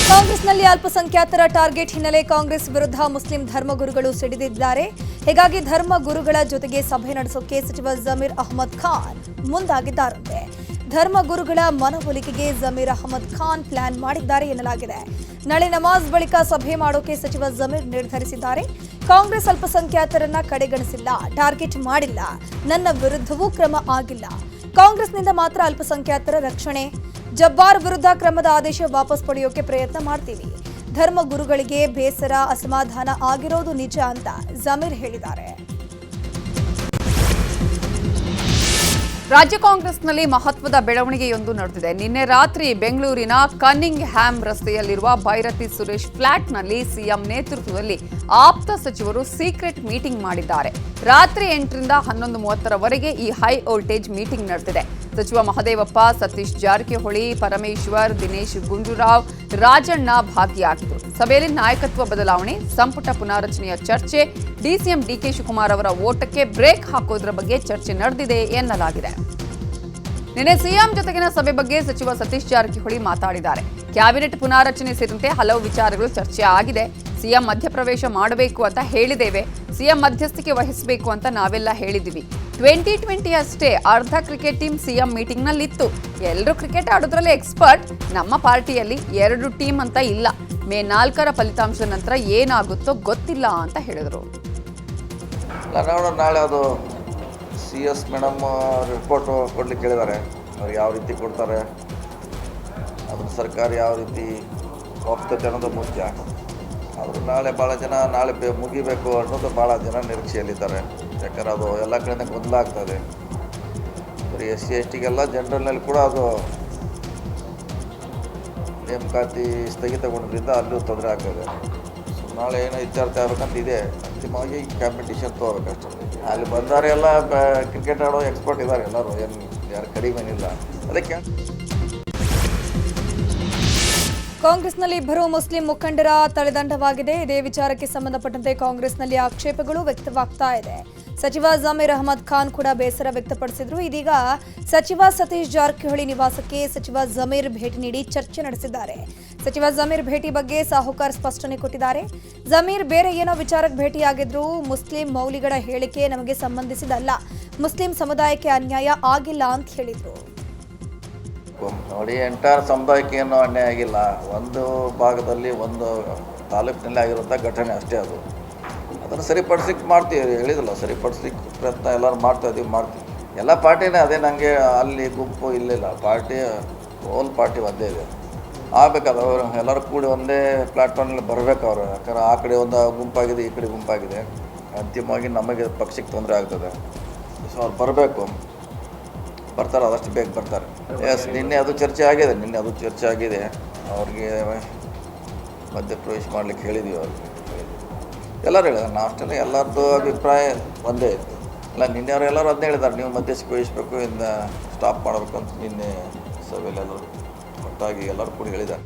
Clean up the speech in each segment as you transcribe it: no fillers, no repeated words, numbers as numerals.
ಕಾಂಗ್ರೆಸ್ನಲ್ಲಿ ಅಲ್ಪಸಂಖ್ಯಾತರ ಟಾರ್ಗೆಟ್ ಹಿನ್ನೆಲೆ ಕಾಂಗ್ರೆಸ್ ವಿರುದ್ಧ ಮುಸ್ಲಿಂ ಧರ್ಮಗುರುಗಳು ಸಿಡಿದಿದ್ದಾರೆ. ಹೀಗಾಗಿ ಧರ್ಮಗುರುಗಳ ಜೊತೆಗೆ ಸಭೆ ನಡೆಸೋಕೆ ಸಚಿವ ಜಮೀರ್ ಅಹಮದ್ ಖಾನ್ ಮುಂದಾಗಿದ್ದಾರಂತೆ. ಧರ್ಮಗುರುಗಳ ಮನವೊಲಿಕೆಗೆ ಜಮೀರ್ ಅಹಮದ್ ಖಾನ್ ಪ್ಲಾನ್ ಮಾಡಿದ್ದಾರೆ ಎನ್ನಲಾಗಿದೆ. ನಾಳೆ ನಮಾಜ್ ಬಳಿಕ ಸಭೆ ಮಾಡೋಕೆ ಸಚಿವ ಜಮೀರ್ ನಿರ್ಧರಿಸಿದ್ದಾರೆ. ಕಾಂಗ್ರೆಸ್ ಅಲ್ಪಸಂಖ್ಯಾತರನ್ನ ಕಡೆಗಣಿಸಿಲ್ಲ, ಟಾರ್ಗೆಟ್ ಮಾಡಿಲ್ಲ, ನನ್ನ ವಿರುದ್ಧವೂ ಕ್ರಮ ಆಗಿಲ್ಲ. ಕಾಂಗ್ರೆಸ್ನಿಂದ ಮಾತ್ರ ಅಲ್ಪಸಂಖ್ಯಾತರ ರಕ್ಷಣೆ. ಜಬ್ಬಾರ್ ವಿರುದ್ಧ ಕ್ರಮದ ಆದೇಶ ವಾಪಸ್ ಪಡೆಯೋಕೆ ಪ್ರಯತ್ನ ಮಾಡ್ತೀವಿ. ಧರ್ಮಗುರುಗಳಿಗೆ ಬೇಸರ, ಅಸಮಾಧಾನ ಆಗಿರೋದು ನಿಜ ಅಂತ ಜಮೀರ್ ಹೇಳಿದ್ದಾರೆ. ರಾಜ್ಯ ಕಾಂಗ್ರೆಸ್ನಲ್ಲಿ ಮಹತ್ವದ ಬೆಳವಣಿಗೆಯೊಂದು ನಡೆದಿದೆ. ನಿನ್ನೆ ರಾತ್ರಿ ಬೆಂಗಳೂರಿನ ಕನ್ನಿಂಗ್ ಹ್ಯಾಮ್ ರಸ್ತೆಯಲ್ಲಿರುವ ಭೈರತಿ ಸುರೇಶ್ ಫ್ಲಾಟ್ನಲ್ಲಿ ಸಿಎಂ ನೇತೃತ್ವದಲ್ಲಿ ಆಪ್ತ ಸಚಿವರು ಸೀಕ್ರೆಟ್ ಮೀಟಿಂಗ್ ಮಾಡಿದ್ದಾರೆ. ರಾತ್ರಿ 8ರಿಂದ 11:30ರವರೆಗೆ ಈ ಹೈ ವೋಲ್ಟೇಜ್ ಮೀಟಿಂಗ್ ನಡೆದಿದೆ. ಸಚಿವ ಮಹದೇವಪ್ಪ, ಸತೀಶ್ ಜಾರಕಿಹೊಳಿ, ಪರಮೇಶ್ವರ್, ದಿನೇಶ್ ಗುಂಡೂರಾವ್, ರಾಜಣ್ಣ ಭಾಗಿಯಾಗಿದ್ದರು. ಸಭೆಯಲ್ಲಿ ನಾಯಕತ್ವ ಬದಲಾವಣೆ, ಸಂಪುಟ ಪುನಾರಚನೆಯ ಚರ್ಚೆ, ಡಿಸಿಎಂ ಡಿಕೆ ಶಿವಕುಮಾರ್ ಅವರ ಓಟಕ್ಕೆ ಬ್ರೇಕ್ ಹಾಕೋದ್ರ ಬಗ್ಗೆ ಚರ್ಚೆ ನಡೆದಿದೆ ಎನ್ನಲಾಗಿದೆ. ನಿನ್ನೆ ಸಿಎಂ ಜೊತೆಗಿನ ಸಭೆ ಬಗ್ಗೆ ಸಚಿವ ಸತೀಶ್ ಜಾರಕಿಹೊಳಿ ಮಾತಾಡಿದ್ದಾರೆ. ಕ್ಯಾಬಿನೆಟ್ ಪುನಾರಚನೆ ಸೇರಿದಂತೆ ಹಲವು ವಿಚಾರಗಳು ಚರ್ಚೆ ಆಗಿದೆ. ಸಿಎಂ ಮಧ್ಯಪ್ರವೇಶ ಮಾಡಬೇಕು ಅಂತ ಹೇಳಿದ್ದೇವೆ. ಸಿಎಂ ಮಧ್ಯಸ್ಥಿಕೆ ವಹಿಸಬೇಕು ಅಂತ ನಾವೆಲ್ಲ ಹೇಳಿದ್ದೀವಿ. 2020 ಅಷ್ಟೇ ಅರ್ಧ ಕ್ರಿಕೆಟ್ ಟೀಮ್ ಸಿಎಂ ಮೀಟಿಂಗ್ನಲ್ಲಿತ್ತು. ಎಲ್ಲರೂ ಕ್ರಿಕೆಟ್ ಆಡೋದ್ರಲ್ಲಿ ಎಕ್ಸ್ಪರ್ಟ್. ನಮ್ಮ ಪಾರ್ಟಿಯಲ್ಲಿ 2 ಟೀಮ್ ಅಂತ ಇಲ್ಲ. ಮೇ 4ರ ಫಲಿತಾಂಶದ ನಂತರ ಏನಾಗುತ್ತೋ ಗೊತ್ತಿಲ್ಲ ಅಂತ ಹೇಳಿದರು. ನಾಳೆ ಅದು CS ಮೇಡಮ್ ರಿಪೋರ್ಟು ಕೊಡ್ಲಿಕ್ಕೆ ಹೇಳಿದ್ದಾರೆ. ಅವ್ರು ಯಾವ ರೀತಿ ಕೊಡ್ತಾರೆ, ಅದನ್ನು ಸರ್ಕಾರ ಯಾವ ರೀತಿ ಒಪ್ತದೆ ಅನ್ನೋದು ಮುಖ್ಯ. ಆದರೂ ನಾಳೆ ಭಾಳ ಜನ ನಾಳೆ ಮುಗಿಬೇಕು ಅನ್ನೋದು ಭಾಳ ಜನ ನಿರೀಕ್ಷೆಯಲ್ಲಿದ್ದಾರೆ. ಯಾಕಂದ್ರೆ ಅದು ಎಲ್ಲ ಕಡೆಯಿಂದ ಗೊಂದಲ ಆಗ್ತದೆ. ಬರೀ SC STಗೆಲ್ಲ ಜನರಲ್ನಲ್ಲಿ ಕೂಡ ಅದು ನೇಮಕಾತಿ ಸ್ಥಗಿತಗೊಂಡ್ರಿಂದ ಅಲ್ಲೂ ತೊಂದರೆ ಆಗ್ತದೆ. ಸೊ ನಾಳೆ ಏನೋ ಇತ್ಯರ್ಥ ಆಗ್ಬೇಕಂತ ಇದೆ. ಅಂತಿಮವಾಗಿ ಕ್ಯಾಬಿನೆಟ್ ಡಿಸಿಷನ್ ತೊಗೋಬೇಕಷ್ಟೇ. ಅಲ್ಲಿ ಬಂದವರೆ ಎಲ್ಲ ಕ್ರಿಕೆಟ್ ಆಡೋ ಎಕ್ಸ್ಪರ್ಟ್ ಇದ್ದಾರೆ. ಎಲ್ಲರೂ ಏನು ಯಾರು ಕಡಿಮೆನಿಲ್ಲ. ಅದಕ್ಕೆ ಕಾಂಗ್ರೆಸ್ನಲ್ಲಿ ಇಬ್ಬರು ಮುಸ್ಲಿಂ ಮುಖಂಡರ ತಲೆದಂಡವಾಗಿದೆ. ಇದೇ ವಿಚಾರಕ್ಕೆ ಸಂಬಂಧಪಟ್ಟಂತೆ ಕಾಂಗ್ರೆಸ್ನಲ್ಲಿ ಆಕ್ಷೇಪಗಳು ವ್ಯಕ್ತವಾಗ್ತಾ ಇದೆ. ಸಚಿವ ಜಮೀರ್ ಅಹಮದ್ ಖಾನ್ ಕೂಡ ಬೇಸರ ವ್ಯಕ್ತಪಡಿಸಿದ್ರು. ಇದೀಗ ಸಚಿವ ಸತೀಶ್ ಜಾರಕಿಹೊಳಿ ನಿವಾಸಕ್ಕೆ ಸಚಿವ ಜಮೀರ್ ಭೇಟಿ ನೀಡಿ ಚರ್ಚೆ ನಡೆಸಿದ್ದಾರೆ. ಸಚಿವ ಜಮೀರ್ ಭೇಟಿ ಬಗ್ಗೆ ಸಾಹುಕಾರ್ ಸ್ಪಷ್ಟನೆ ಕೊಟ್ಟಿದ್ದಾರೆ. ಜಮೀರ್ ಬೇರೆ ಏನೋ ವಿಚಾರಕ್ಕೆ ಭೇಟಿಯಾಗಿದ್ರು. ಮುಸ್ಲಿಂ ಮೌಲಿಗಳ ಹೇಳಿಕೆ ನಮಗೆ ಸಂಬಂಧಿಸಿದಲ್ಲ, ಮುಸ್ಲಿಂ ಸಮುದಾಯಕ್ಕೆ ಅನ್ಯಾಯ ಆಗಿಲ್ಲ ಅಂತ ಹೇಳಿದ್ರು. ನೋಡಿ, ಎಂಟೈರ್ ಸಮುದಾಯಕ್ಕೆ ಏನೂ ಅನ್ಯಾಯ ಆಗಿಲ್ಲ. ಒಂದು ಭಾಗದಲ್ಲಿ ಒಂದು ತಾಲೂಕಿನಲ್ಲಿ ಆಗಿರುವಂಥ ಘಟನೆ ಅಷ್ಟೇ. ಅದನ್ನು ಸರಿಪಡಿಸ್ಲಿಕ್ಕೆ ಮಾಡ್ತೀವಿ, ಹೇಳಿದಲ್ಲ, ಸರಿಪಡಿಸ್ಲಿಕ್ಕೆ ಪ್ರಯತ್ನ ಎಲ್ಲರೂ ಮಾಡ್ತೀವಿ. ಎಲ್ಲ ಪಾರ್ಟಿನೇ ಅದೇ. ನನಗೆ ಅಲ್ಲಿ ಗುಂಪು ಇಲ್ಲಿಲ್ಲ. ಪಾರ್ಟಿ ಹೋಲ್ ಪಾರ್ಟಿ ಒಂದೇ ಇದೆ. ಆಗಬೇಕಾದ್ರೆ ಅವರು ಎಲ್ಲರೂ ಕೂಡಿ ಒಂದೇ ಪ್ಲ್ಯಾಟ್ಫಾರ್ಮಲ್ಲಿ ಬರಬೇಕು ಅವರು. ಯಾಕಂದ್ರೆ ಆ ಕಡೆ ಒಂದು ಗುಂಪಾಗಿದೆ, ಈ ಕಡೆ ಗುಂಪಾಗಿದೆ. ಅಂತಿಮವಾಗಿ ನಮಗೆ ಪಕ್ಷಕ್ಕೆ ತೊಂದರೆ ಆಗ್ತದೆ. ಸೊ ಅವ್ರು ಬರಬೇಕು, ಬರ್ತಾರೆ, ಆದಷ್ಟು ಬೇಗ ಬರ್ತಾರೆ. ನಿನ್ನೆ ಅದು ಚರ್ಚೆ ಆಗಿದೆ. ಅವ್ರಿಗೆ ಮಧ್ಯಪ್ರವೇಶ ಮಾಡಲಿಕ್ಕೆ ಹೇಳಿದ್ದೀವಿ. ಅವ್ರಿಗೆ ಎಲ್ಲರೂ ಹೇಳಿದ್ದಾರೆ. ನಾವು ಅಷ್ಟೇ, ಎಲ್ಲರದ್ದು ಅಭಿಪ್ರಾಯ ಒಂದೇ ಇತ್ತು. ಅಲ್ಲ, ನಿನ್ನೆ ಅವರು ಎಲ್ಲರೂ ಅದನ್ನೇ ಹೇಳಿದ್ದಾರೆ, ನೀವು ಮಧ್ಯಕ್ಕೆ ವಹಿಸಬೇಕು, ಇನ್ನು ಸ್ಟಾಪ್ ಮಾಡಬೇಕು ಅಂತ ನಿನ್ನೆ ಸಭೆಯಲ್ಲಿ ಎಲ್ಲರೂ ಒಟ್ಟಾಗಿ ಎಲ್ಲರೂ ಕೂಡ ಹೇಳಿದ್ದಾರೆ.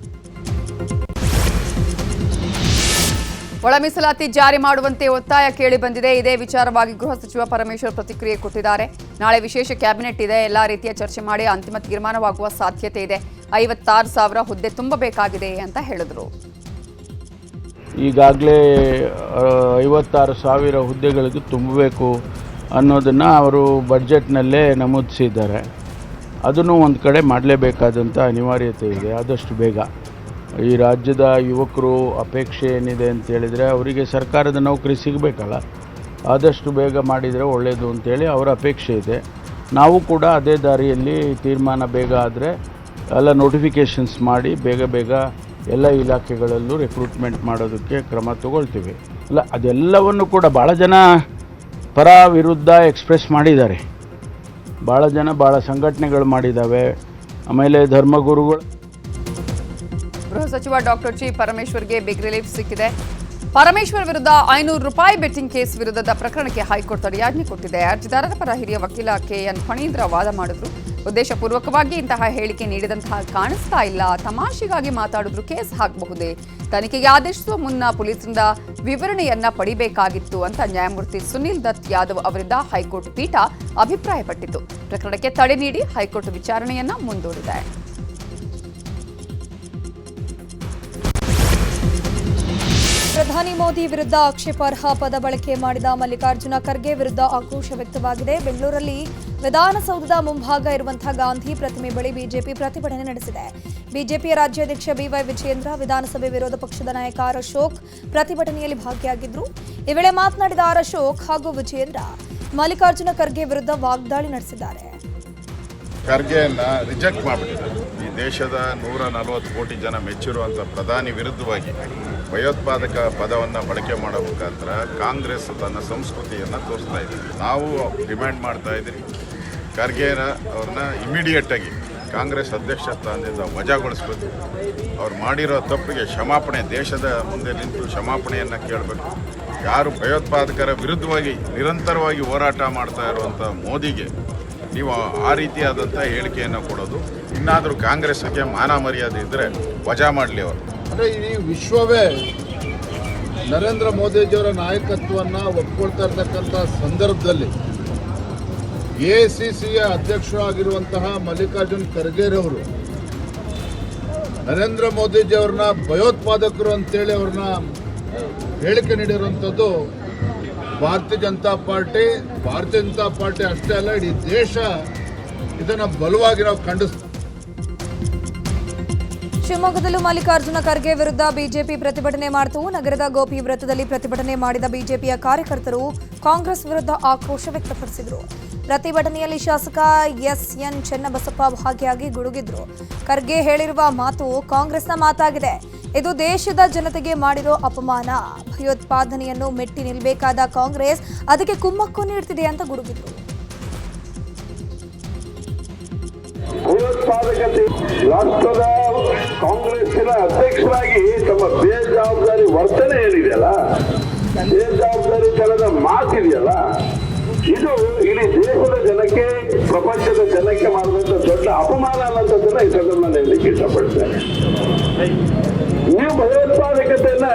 ಒಳ ಮೀಸಲಾತಿ ಜಾರಿ ಮಾಡುವಂತೆ ಒತ್ತಾಯ ಕೇಳಿ ಬಂದಿದೆ. ಇದೇ ವಿಚಾರವಾಗಿ ಗೃಹ ಸಚಿವ ಪರಮೇಶ್ವರ್ ಪ್ರತಿಕ್ರಿಯೆ ಕೊಟ್ಟಿದ್ದಾರೆ. ನಾಳೆ ವಿಶೇಷ ಕ್ಯಾಬಿನೆಟ್ ಇದೆ. ಎಲ್ಲ ರೀತಿಯ ಚರ್ಚೆ ಮಾಡಿ ಅಂತಿಮ ತೀರ್ಮಾನವಾಗುವ ಸಾಧ್ಯತೆ ಇದೆ. 56,000 ಹುದ್ದೆ ತುಂಬಬೇಕಾಗಿದೆ ಅಂತ ಹೇಳಿದರು. ಈಗಾಗಲೇ 56,000 ಹುದ್ದೆಗಳಿಗೂ ತುಂಬಬೇಕು ಅನ್ನೋದನ್ನು ಅವರು ಬಡ್ಜೆಟ್ನಲ್ಲೇ ನಮೂದಿಸಿದ್ದಾರೆ. ಅದನ್ನು ಒಂದು ಕಡೆ ಮಾಡಲೇಬೇಕಾದಂಥ ಅನಿವಾರ್ಯತೆ ಇದೆ. ಆದಷ್ಟು ಬೇಗ ಈ ರಾಜ್ಯದ ಯುವಕರು ಅಪೇಕ್ಷೆ ಏನಿದೆ ಅಂತೇಳಿದರೆ, ಅವರಿಗೆ ಸರ್ಕಾರದ ನೌಕರಿ ಸಿಗಬೇಕಲ್ಲ, ಆದಷ್ಟು ಬೇಗ ಮಾಡಿದರೆ ಒಳ್ಳೆಯದು ಅಂತೇಳಿ ಅವರ ಅಪೇಕ್ಷೆ ಇದೆ. ನಾವು ಕೂಡ ಅದೇ ದಾರಿಯಲ್ಲಿ ತೀರ್ಮಾನ ಬೇಗ ಆದರೆ ಎಲ್ಲ ನೋಟಿಫಿಕೇಷನ್ಸ್ ಮಾಡಿ ಬೇಗ ಎಲ್ಲ ಇಲಾಖೆಗಳಲ್ಲೂ ರಿಕ್ರೂಟ್ಮೆಂಟ್ ಮಾಡೋದಕ್ಕೆ ಕ್ರಮ ತಗೊಳ್ತೀವಿ. ಅಲ್ಲ, ಅದೆಲ್ಲವನ್ನು ಕೂಡ ಭಾಳ ಜನ ಪರ ವಿರುದ್ಧ ಎಕ್ಸ್ಪ್ರೆಸ್ ಮಾಡಿದ್ದಾರೆ. ಭಾಳ ಸಂಘಟನೆಗಳು ಮಾಡಿದ್ದಾವೆ. ಆಮೇಲೆ ಧರ್ಮಗುರುಗಳು. ಗೃಹ ಸಚಿವ ಡಾಕ್ಟರ್ ಜಿ ಪರಮೇಶ್ವರ್ಗೆ ಬಿಗ್ ರಿಲೀಫ್ ಸಿಕ್ಕಿದೆ. ಪರಮೇಶ್ವರ್ ವಿರುದ್ಧ 500 ರೂಪಾಯಿ ಬೆಟ್ಟಿಂಗ್ ಕೇಸ್ ವಿರುದ್ಧದ ಪ್ರಕರಣಕ್ಕೆ ಹೈಕೋರ್ಟ್ ತಡೆಯಾಜ್ಞೆ ಕೊಟ್ಟಿದೆ. ಅರ್ಜಿದಾರರ ಪರ ಹಿರಿಯ ವಕೀಲ KN ಫಣೀಂದ್ರ ವಾದ ಮಾಡಿದ್ರು. ಉದ್ದೇಶಪೂರ್ವಕವಾಗಿ ಇಂತಹ ಹೇಳಿಕೆ ನೀಡಿದಂತಹ ಕಾಣಿಸ್ತಾ ಇಲ್ಲ, ತಮಾಷೆಗಾಗಿ ಮಾತಾಡಿದ್ರು ಕೇಸ್ ಹಾಕಬಹುದೇ, ತನಿಖೆಗೆ ಆದೇಶಿಸುವ ಮುನ್ನ ಪೊಲೀಸರಿಂದ ವಿವರಣೆಯನ್ನ ಪಡಿಬೇಕಾಗಿತ್ತು ಅಂತ ನ್ಯಾಯಮೂರ್ತಿ ಸುನಿಲ್ ದತ್ ಯಾದವ್ ಅವರಿಂದ ಹೈಕೋರ್ಟ್ ಪೀಠ ಅಭಿಪ್ರಾಯಪಟ್ಟಿತು. ಪ್ರಕರಣಕ್ಕೆ ತಡೆ ನೀಡಿ ಹೈಕೋರ್ಟ್ ವಿಚಾರಣೆಯನ್ನ ಮುಂದೂಡಿದೆ. ಪ್ರಧಾನಿ ಮೋದಿ ವಿರುದ್ಧ ಆಕ್ಷೇಪಾರ್ಹ ಪದ ಬಳಕೆ ಮಾಡಿದ ಮಲ್ಲಿಕಾರ್ಜುನ ಖರ್ಗೆ ವಿರುದ್ಧ ಆಕ್ರೋಶ ವ್ಯಕ್ತವಾಗಿದೆ. ಬೆಂಗಳೂರಲ್ಲಿ ವಿಧಾನಸೌಧದ ಮುಂಭಾಗ ಇರುವಂತಹ ಗಾಂಧಿ ಪ್ರತಿಮೆ ಬಳಿ ಬಿಜೆಪಿ ಪ್ರತಿಭಟನೆ ನಡೆಸಿದೆ. ಬಿಜೆಪಿಯ ರಾಜ್ಯಾಧ್ಯಕ್ಷ ಬಿವೈ ವಿಜಯೇಂದ್ರ, ವಿಧಾನಸಭೆ ವಿರೋಧ ಪಕ್ಷದ ನಾಯಕ ಆರ್ ಅಶೋಕ್ ಪ್ರತಿಭಟನೆಯಲ್ಲಿ ಭಾಗಿಯಾಗಿದ್ದರು. ಈ ವೇಳೆ ಮಾತನಾಡಿದ ಆರ್ ಅಶೋಕ್ ಹಾಗೂ ವಿಜಯೇಂದ್ರ ಮಲ್ಲಿಕಾರ್ಜುನ ಖರ್ಗೆ ವಿರುದ್ಧ ವಾಗ್ದಾಳಿ ನಡೆಸಿದ್ದಾರೆ. ಖರ್ಗೆಯನ್ನ ರಿಜೆಕ್ಟ್ ಮಾಡಿಬಿಟ್ಟಿದ್ದಾರೆ. ಈ ದೇಶದ 140 ಕೋಟಿ ಜನ ಮೆಚ್ಚಿರುವಂಥ ಪ್ರಧಾನಿ ವಿರುದ್ಧವಾಗಿ ಭಯೋತ್ಪಾದಕ ಪದವನ್ನು ಬಳಕೆ ಮಾಡೋ ಮುಖಾಂತರ ಕಾಂಗ್ರೆಸ್ ತನ್ನ ಸಂಸ್ಕೃತಿಯನ್ನು ತೋರಿಸ್ತಾ ಇದೆ. ನಾವು ಡಿಮ್ಯಾಂಡ್ ಮಾಡ್ತಾ ಇದ್ದೀವಿ, ಖರ್ಗೆನ ಅವ್ರನ್ನ ಇಮಿಡಿಯೇಟಾಗಿ ಕಾಂಗ್ರೆಸ್ ಅಧ್ಯಕ್ಷ ಸ್ಥಾನದಿಂದ ವಜಾಗೊಳಿಸಬೇಕು. ಅವ್ರು ಮಾಡಿರೋ ತಪ್ಪಿಗೆ ಕ್ಷಮಾಪಣೆ, ದೇಶದ ಮುಂದೆ ನಿಂತು ಕ್ಷಮಾಪಣೆಯನ್ನು ಕೇಳಬೇಕು. ಯಾರು ಭಯೋತ್ಪಾದಕರ ವಿರುದ್ಧವಾಗಿ ನಿರಂತರವಾಗಿ ಹೋರಾಟ ಮಾಡ್ತಾ ಇರುವಂಥ ಮೋದಿಗೆ ನೀವು ಆ ರೀತಿಯಾದಂಥ ಹೇಳಿಕೆಯನ್ನು ಕೊಡೋದು, ಇನ್ನಾದರೂ ಕಾಂಗ್ರೆಸ್ಗೆ ಮಾನ ಮರ್ಯಾದೆ ಇದ್ದರೆ ವಜಾ ಮಾಡಲಿ ಅವರು. ಅಂದರೆ ಈ ವಿಶ್ವವೇ ನರೇಂದ್ರ ಮೋದಿಜಿಯವರ ನಾಯಕತ್ವವನ್ನು ಒಪ್ಕೊಳ್ತಾ ಇರ್ತಕ್ಕಂಥ ಸಂದರ್ಭದಲ್ಲಿ AICCಯ ಅಧ್ಯಕ್ಷರಾಗಿರುವಂತಹ ಮಲ್ಲಿಕಾರ್ಜುನ್ ಖರ್ಗೆರವರು ನರೇಂದ್ರ ಮೋದಿಜಿಯವ್ರನ್ನ ಭಯೋತ್ಪಾದಕರು ಅಂತೇಳಿ ಅವ್ರನ್ನ ಹೇಳಿಕೆ ನೀಡಿರುವಂಥದ್ದು ಭಾರತೀಯ ಜನತಾ ಪಾರ್ಟಿ ಅಷ್ಟೇ ಅಲ್ಲ, ಇಡೀ ದೇಶ ಇದನ್ನು ಬಲವಾಗಿ ನಾವು ಖಂಡಿಸ್ತೀವಿ. ಶಿವಮೊಗ್ಗದಲ್ಲೂ ಮಲ್ಲಿಕಾರ್ಜುನ ಖರ್ಗೆ ವಿರುದ್ಧ ಬಿಜೆಪಿ ಪ್ರತಿಭಟನೆ ಮಾಡಿತು. ನಗರದ ಗೋಪಿ ವೃತ್ತದಲ್ಲಿ ಪ್ರತಿಭಟನೆ ಮಾಡಿದ ಬಿಜೆಪಿಯ ಕಾರ್ಯಕರ್ತರು ಕಾಂಗ್ರೆಸ್ ವಿರುದ್ಧ ಆಕ್ರೋಶ ವ್ಯಕ್ತಪಡಿಸಿದರು. ಪ್ರತಿಭಟನೆಯಲ್ಲಿ ಶಾಸಕ SN ಚೆನ್ನಬಸಪ್ಪ ಭಾಗಿಯಾಗಿ ಗುಡುಗಿದ್ರು. ಖರ್ಗೆ ಹೇಳಿರುವ ಮಾತು ಕಾಂಗ್ರೆಸ್ನ ಮಾತಾಗಿದೆ. ಇದು ದೇಶದ ಜನತೆಗೆ ಮಾಡಿರೋ ಅಪಮಾನ. ಭಯೋತ್ಪಾದನೆಯನ್ನು ಮೆಟ್ಟಿ ನಿಲ್ಲಬೇಕಾದ ಕಾಂಗ್ರೆಸ್ ಅದಕ್ಕೆ ಕುಮ್ಮಕ್ಕು ನೀಡ್ತಿದೆ ಅಂತ ಗುಡುಗಿದ್ರು. ಭಯೋತ್ಪಾದಕತೆ ರಾಷ್ಟ್ರದ ಕಾಂಗ್ರೆಸ್ಸಿನ ಅಧ್ಯಕ್ಷರಾಗಿ ತಮ್ಮ ಬೇಜವಾಬ್ದಾರಿ ವರ್ತನೆ ಏನಿದೆಯಲ್ಲ, ಬೇಜವಾಬ್ದಾರಿತನದ ಮಾತಿದೆಯಲ್ಲ, ಇದು ಇಡೀ ದೇಶದ ಜನಕ್ಕೆ, ಪ್ರಪಂಚದ ಜನಕ್ಕೆ ಮಾಡಿದಂತ ದೊಡ್ಡ ಅಪಮಾನ ಅನ್ನೋದನ್ನ ಈ ಸಂದರ್ಭದಲ್ಲಿ ಹೇಳಲಿಕ್ಕೆ ಇಷ್ಟಪಡ್ತೇನೆ. ನೀವು ಭಯೋತ್ಪಾದಕತೆಯನ್ನ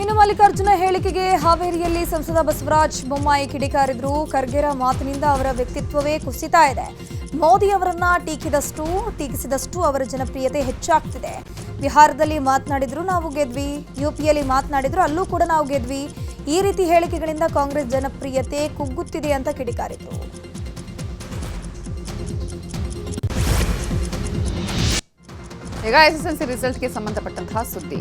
ಇನ್ನು ಮಲ್ಲಿಕಾರ್ಜುನ ಹೇಳಿಕೆಗೆ ಹಾವೇರಿಯಲ್ಲಿ ಸಂಸದ ಬಸವರಾಜ ಬೊಮ್ಮಾಯಿ ಕಿಡಿಕಾರಿದ್ರು. ಖರ್ಗೆರ ಮಾತಿನಿಂದ ಅವರ ವ್ಯಕ್ತಿತ್ವವೇ ಕುಸಿತಾ ಇದೆ. ಮೋದಿ ಅವರನ್ನ ಟೀಕಿಸಿದಷ್ಟು ಅವರ ಜನಪ್ರಿಯತೆ ಹೆಚ್ಚಾಗ್ತಿದೆ. ಬಿಹಾರದಲ್ಲಿ ಮಾತನಾಡಿದ್ರು ನಾವು ಗೆದ್ವಿ, UPಯಲ್ಲಿ ಮಾತನಾಡಿದ್ರು ಅಲ್ಲೂ ಕೂಡ ನಾವು ಗೆದ್ವಿ. ಈ ರೀತಿ ಹೇಳಿಕೆಗಳಿಂದ ಕಾಂಗ್ರೆಸ್ ಜನಪ್ರಿಯತೆ ಕುಗ್ಗುತ್ತಿದೆ ಅಂತ ಕಿಡಿಕಾರಿದ್ರು. ಈಗ SSLC ರಿಸಲ್ಟ್ಗೆ ಸಂಬಂಧಪಟ್ಟಂತಹ ಸುದ್ದಿ.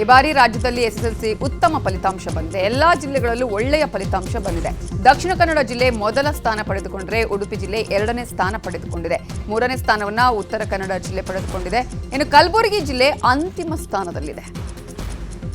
ಈ ಬಾರಿ ರಾಜ್ಯದಲ್ಲಿ SSLC ಉತ್ತಮ ಫಲಿತಾಂಶ ಬಂದಿದೆ. ಎಲ್ಲಾ ಜಿಲ್ಲೆಗಳಲ್ಲೂ ಒಳ್ಳೆಯ ಫಲಿತಾಂಶ ಬಂದಿದೆ. ದಕ್ಷಿಣ ಕನ್ನಡ ಜಿಲ್ಲೆ ಮೊದಲ ಸ್ಥಾನ ಪಡೆದುಕೊಂಡರೆ ಉಡುಪಿ ಜಿಲ್ಲೆ 2ನೇ ಸ್ಥಾನ ಪಡೆದುಕೊಂಡಿದೆ. 3ನೇ ಸ್ಥಾನವನ್ನ ಉತ್ತರ ಕನ್ನಡ ಜಿಲ್ಲೆ ಪಡೆದುಕೊಂಡಿದೆ. ಇನ್ನು ಕಲಬುರಗಿ ಜಿಲ್ಲೆ ಅಂತಿಮ ಸ್ಥಾನದಲ್ಲಿದೆ.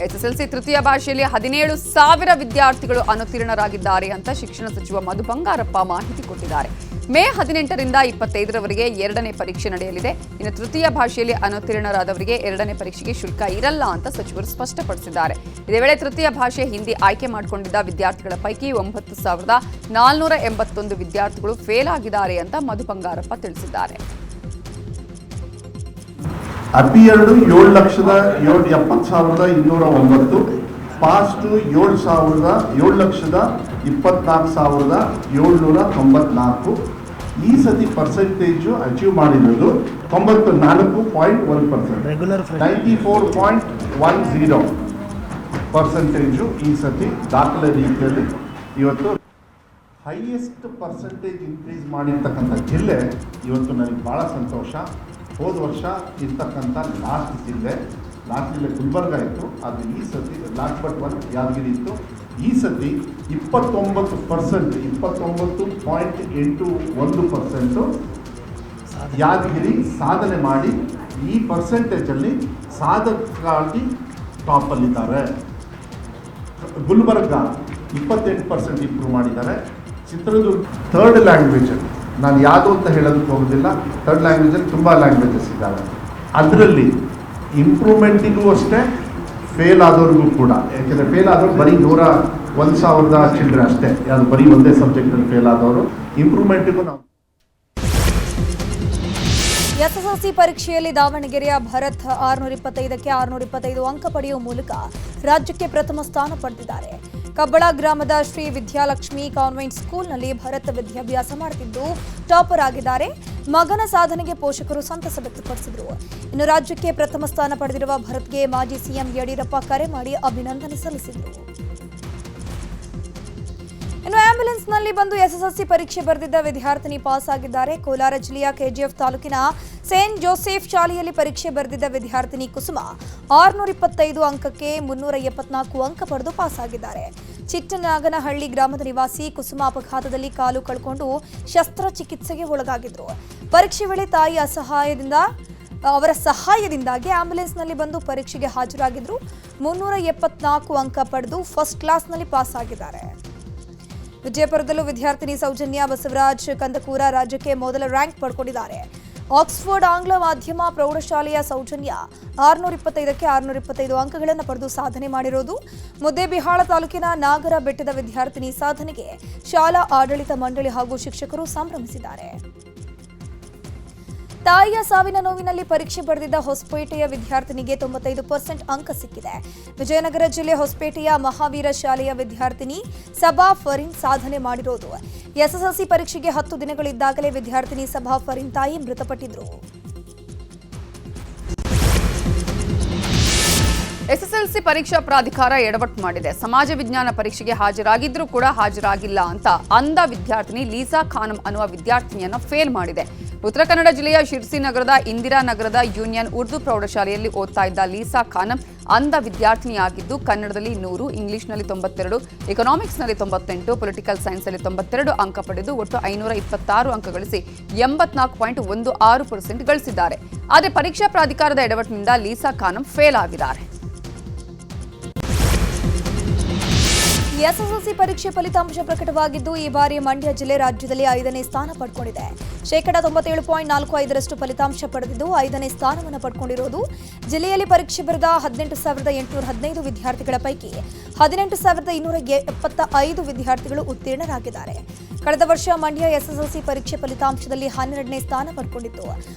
SSLC ತೃತೀಯ ಭಾಷೆಯಲ್ಲಿ 17,000 ವಿದ್ಯಾರ್ಥಿಗಳು ಅನುತ್ತೀರ್ಣರಾಗಿದ್ದಾರೆ ಅಂತ ಶಿಕ್ಷಣ ಸಚಿವ ಮಧು ಬಂಗಾರಪ್ಪ ಮಾಹಿತಿ ಕೊಟ್ಟಿದ್ದಾರೆ. ಮೇ 18ರಿಂದ 25ರವರೆಗೆ 2ನೇ ಪರೀಕ್ಷೆ ನಡೆಯಲಿದೆ. ಇನ್ನು ತೃತೀಯ ಭಾಷೆಯಲ್ಲಿ ಅನುತ್ತೀರ್ಣರಾದವರಿಗೆ 2ನೇ ಪರೀಕ್ಷೆಗೆ ಶುಲ್ಕ ಇರಲ್ಲ ಅಂತ ಸಚಿವರು ಸ್ಪಷ್ಟಪಡಿಸಿದ್ದಾರೆ. ಇದೇ ವೇಳೆ ತೃತೀಯ ಭಾಷೆ ಹಿಂದಿ ಆಯ್ಕೆ ಮಾಡಿಕೊಂಡಿದ್ದ ವಿದ್ಯಾರ್ಥಿಗಳ ಪೈಕಿ 9,481 ವಿದ್ಯಾರ್ಥಿಗಳು ಫೇಲ್ ಆಗಿದ್ದಾರೆ ಅಂತ ಮಧು ಬಂಗಾರಪ್ಪ ತಿಳಿಸಿದ್ದಾರೆ. Appeared 7,70,209, past 7,24,794. ಈ ಸತಿ ಪರ್ಸೆಂಟೇಜು ಅಚೀವ್ ಮಾಡಿರೋದು 94.1%, 94.10% ಈ ಸತಿ ದಾಖಲೆ ರೀತಿಯಲ್ಲಿ ಇವತ್ತು ಹೈಯೆಸ್ಟ್ ಪರ್ಸೆಂಟೇಜ್ ಇನ್ಕ್ರೀಸ್ ಮಾಡಿರ್ತಕ್ಕಂಥ ಜಿಲ್ಲೆ ಇವತ್ತು ನನಗೆ ಭಾಳ ಸಂತೋಷ. ಹೋದ ವರ್ಷ ಇರ್ತಕ್ಕಂಥ ಲಾಸ್ಟ್ ಜಿಲ್ಲೆ ಗುಲ್ಬರ್ಗ ಇತ್ತು, ಅದು ಈ ಸತಿ ಲಾಸ್ಟ್ ಬಟ್ 1 ಯಾದಗಿರಿ ಇತ್ತು. ಈ ಸತಿ 29%, 29.81% ಯಾದಗಿರಿ ಸಾಧನೆ ಮಾಡಿ ಈ ಪರ್ಸೆಂಟೇಜಲ್ಲಿ ಸಾಧಕರಾಗಿ ಟಾಪಲ್ಲಿದ್ದಾರೆ. ಗುಲ್ಬರ್ಗ 28% ಇಂಪ್ರೂವ್ ಮಾಡಿದ್ದಾರೆ. ಚಿತ್ರದುರ್ಗ ಥರ್ಡ್ ಲ್ಯಾಂಗ್ವೇಜ್, ನಾನು ಯಾವುದು ಅಂತ ಹೇಳೋದಕ್ಕೆ ಹೋಗೋದಿಲ್ಲ, ಥರ್ಡ್ ಲ್ಯಾಂಗ್ವೇಜಲ್ಲಿ ತುಂಬ ಲ್ಯಾಂಗ್ವೇಜಸ್ ಇದ್ದಾವೆ. ಅದರಲ್ಲಿ ಇಂಪ್ರೂವ್ಮೆಂಟಿಗೂ ಅಷ್ಟೇ, ಫೇಲ್ ಆದವ್ರಿಗೂ ಕೂಡ. ಯಾಕೆಂದರೆ ಫೇಲ್ ಆದವರು ಬರೀ 101,000 ಚಿಲ್ಡ್ರೆ ಅಷ್ಟೇ, ಯಾರು ಬರೀ ಒಂದೇ ಸಬ್ಜೆಕ್ಟಲ್ಲಿ ಫೇಲ್ ಆದವರು. ಇಂಪ್ರೂವ್ಮೆಂಟಿಗೂ ನಾವು SSLC ಪರೀಕ್ಷೆಯಲ್ಲಿ ದಾವಣಗೆರೆಯ ಭರತ್ 625ಕ್ಕೆ 625 ಅಂಕ ಪಡೆಯುವ ಮೂಲಕ ರಾಜ್ಯಕ್ಕೆ ಪ್ರಥಮ ಸ್ಥಾನ ಪಡೆದಿದ್ದಾರೆ. ಕಬ್ಬಳ ಗ್ರಾಮದ ಶ್ರೀ ವಿದ್ಯಾಲಕ್ಷ್ಮಿ ಕಾನ್ವೆಂಟ್ ಸ್ಕೂಲ್ನಲ್ಲಿ ಭರತ್ ವಿದ್ಯಾಭ್ಯಾಸ ಮಾಡುತ್ತಿದ್ದು ಟಾಪರ್ ಆಗಿದ್ದಾರೆ. ಮಗನ ಸಾಧನೆಗೆ ಪೋಷಕರು ಸಂತಸ ವ್ಯಕ್ತಪಡಿಸಿದರು. ಇನ್ನು ರಾಜ್ಯಕ್ಕೆ ಪ್ರಥಮ ಸ್ಥಾನ ಪಡೆದಿರುವ ಭರತ್ಗೆ ಮಾಜಿ ಸಿಎಂ ಯಡಿಯೂರಪ್ಪ ಕರೆ ಮಾಡಿ ಅಭಿನಂದನೆ ಸಲ್ಲಿಸಿದರು. ಇನ್ನು ಆಂಬ್ಯುಲೆನ್ಸ್ನಲ್ಲಿ ಬಂದು ಎಸ್ಎಸ್ಎಲ್ಸಿ ಪರೀಕ್ಷೆ ಬರೆದಿದ್ದ ವಿದ್ಯಾರ್ಥಿನಿ ಪಾಸ್ ಆಗಿದ್ದಾರೆ. ಕೋಲಾರ ಜಿಲ್ಲೆಯ ಕೆಜಿಎಫ್ ತಾಲೂಕಿನ ಸೇಂಟ್ ಜೋಸೆಫ್ ಶಾಲೆಯಲ್ಲಿ ಪರೀಕ್ಷೆ ಬರೆದಿದ್ದ ವಿದ್ಯಾರ್ಥಿನಿ ಕುಸುಮ 625 ಅಂಕಕ್ಕೆ 374 ಅಂಕ ಪಡೆದು ಪಾಸ್ ಆಗಿದ್ದಾರೆ. ಚಿಟ್ಟನಾಗನಹಳ್ಳಿ ಗ್ರಾಮದ ನಿವಾಸಿ ಕುಸುಮ ಅಪಘಾತದಲ್ಲಿ ಕಾಲು ಕಳ್ಕೊಂಡು ಶಸ್ತ್ರಚಿಕಿತ್ಸೆಗೆ ಒಳಗಾಗಿದ್ರು. ಪರೀಕ್ಷೆ ವೇಳೆ ತಾಯಿ ಅವರ ಸಹಾಯದಿಂದಾಗಿ ಆಂಬ್ಯುಲೆನ್ಸ್ನಲ್ಲಿ ಬಂದು ಪರೀಕ್ಷೆಗೆ ಹಾಜರಾಗಿದ್ರು. 374 ಅಂಕ ಪಡೆದು ಫಸ್ಟ್ ಕ್ಲಾಸ್ನಲ್ಲಿ ಪಾಸ್ ಆಗಿದ್ದಾರೆ. ವಿಜಯಪುರದಲ್ಲೂ ವಿದ್ಯಾರ್ಥಿನಿ ಸೌಜನ್ಯ ಬಸವರಾಜ್ ಕಂದಕೂರ ರಾಜ್ಯಕ್ಕೆ ಮೊದಲ ರ್ಯಾಂಕ್ ಪಡ್ಕೊಂಡಿದ್ದಾರೆ. ಆಕ್ಸ್ಫರ್ಡ್ ಆಂಗ್ಲ ಮಾಧ್ಯಮ ಪ್ರೌಢಶಾಲೆಯ ಸೌಜನ್ಯ 625ಕ್ಕೆ 625 ಅಂಕಗಳನ್ನು ಪಡೆದು ಸಾಧನೆ ಮಾಡಿರೋದು. ಮುದ್ದೇಬಿಹಾಳ ತಾಲೂಕಿನ ನಾಗರ ಬೆಟ್ಟದ ವಿದ್ಯಾರ್ಥಿನಿ ಸಾಧನೆಗೆ ಶಾಲಾ ಆಡಳಿತ ಮಂಡಳಿ ಹಾಗೂ ಶಿಕ್ಷಕರು ಸಂಭ್ರಮಿಸಿದ್ದಾರೆ. ತಾಯಿಯ ಸಾವಿನ ನೋವಿನಲ್ಲಿ ಪರೀಕ್ಷೆ ಬರೆದಿದ್ದ ಹೊಸಪೇಟೆಯ ವಿದ್ಯಾರ್ಥಿನಿಗೆ 95% ಅಂಕ ಸಿಕ್ಕಿದೆ. ವಿಜಯನಗರ ಜಿಲ್ಲೆ ಹೊಸಪೇಟೆಯ ಮಹಾವೀರ ಶಾಲೆಯ ವಿದ್ಯಾರ್ಥಿನಿ ಸಬಾ ಫರೀನ್ ಸಾಧನೆ ಮಾಡಿರೋದು. ಎಸ್ಎಸ್ಎಲ್ಸಿ ಪರೀಕ್ಷೆಗೆ 10 ದಿನಗಳಿದ್ದಾಗಲೇ ವಿದ್ಯಾರ್ಥಿನಿ ಸಬಾ ಫರೀನ್ ತಾಯಿ ಮೃತಪಟ್ಟಿದ್ರು. ಎಸ್ಎಸ್ಎಲ್ಸಿ ಪರೀಕ್ಷಾ ಪ್ರಾಧಿಕಾರ ಎಡವಟ್ಟು ಮಾಡಿದೆ. ಸಮಾಜ ವಿಜ್ಞಾನ ಪರೀಕ್ಷೆಗೆ ಹಾಜರಾಗಿದ್ರೂ ಕೂಡ ಹಾಜರಾಗಿಲ್ಲ ಅಂತ ಅಂಧ ವಿದ್ಯಾರ್ಥಿನಿ ಲೀಸಾ ಖಾನಂ ಅನ್ನುವ ವಿದ್ಯಾರ್ಥಿನಿಯನ್ನು ಫೇಲ್ ಮಾಡಿದೆ. ಉತ್ತರ ಕನ್ನಡ ಜಿಲ್ಲೆಯ ಶಿರ್ಸಿ ನಗರದ ಇಂದಿರಾನಗರದ ಯೂನಿಯನ್ ಉರ್ದು ಪ್ರೌಢಶಾಲೆಯಲ್ಲಿ ಓದ್ತಾ ಇದ್ದ ಲೀಸಾ ಖಾನಂ ಅಂಧ ವಿದ್ಯಾರ್ಥಿನಿಯಾಗಿದ್ದು ಕನ್ನಡದಲ್ಲಿ 100, ಇಂಗ್ಲಿಷ್ನಲ್ಲಿ 92, ಎಕನಾಮಿಕ್ಸ್ನಲ್ಲಿ 98, ಪೊಲಿಟಿಕಲ್ ಸೈನ್ಸ್ನಲ್ಲಿ 92 ಅಂಕ ಪಡೆದು ಒಟ್ಟು 526 ಅಂಕ ಗಳಿಸಿ 84.16% ಗಳಿಸಿದ್ದಾರೆ. ಆದರೆ ಪರೀಕ್ಷಾ ಪ್ರಾಧಿಕಾರದ ಎಡವಟ್ಟಿನಿಂದ ಲೀಸಾ ಖಾನಂ ಫೇಲ್ ಆಗಿದ್ದಾರೆ. ಎಸ್ಎಸ್ಎಲ್ಸಿ ಪರೀಕ್ಷೆ ಫಲಿತಾಂಶ ಪ್ರಕಟವಾಗಿದ್ದು ಈ ಬಾರಿ ಮಂಡ್ಯ ಜಿಲ್ಲೆ ರಾಜ್ಯದಲ್ಲಿ 5ನೇ ಸ್ಥಾನ ಪಡ್ಕೊಂಡಿದೆ. 97.45% ಫಲಿತಾಂಶ ಪಡೆದಿದ್ದು 5ನೇ ಸ್ಥಾನವನ್ನು ಪಡ್ಕೊಂಡಿರೋದು. ಜಿಲ್ಲೆಯಲ್ಲಿ ಪರೀಕ್ಷೆ ಬರೆದ 18,815 ವಿದ್ಯಾರ್ಥಿಗಳ ಪೈಕಿ 18,275 ವಿದ್ಯಾರ್ಥಿಗಳು ಉತ್ತೀರ್ಣರಾಗಿದ್ದಾರೆ. ಕಳೆದ ವರ್ಷ ಮಂಡ್ಯ ಎಸ್ಎಸ್ಎಲ್ಸಿ ಪರೀಕ್ಷೆ ಫಲಿತಾಂಶದಲ್ಲಿ 12ನೇ ಸ್ಥಾನ ಪಡ್ಕೊಂಡಿತ್ತು.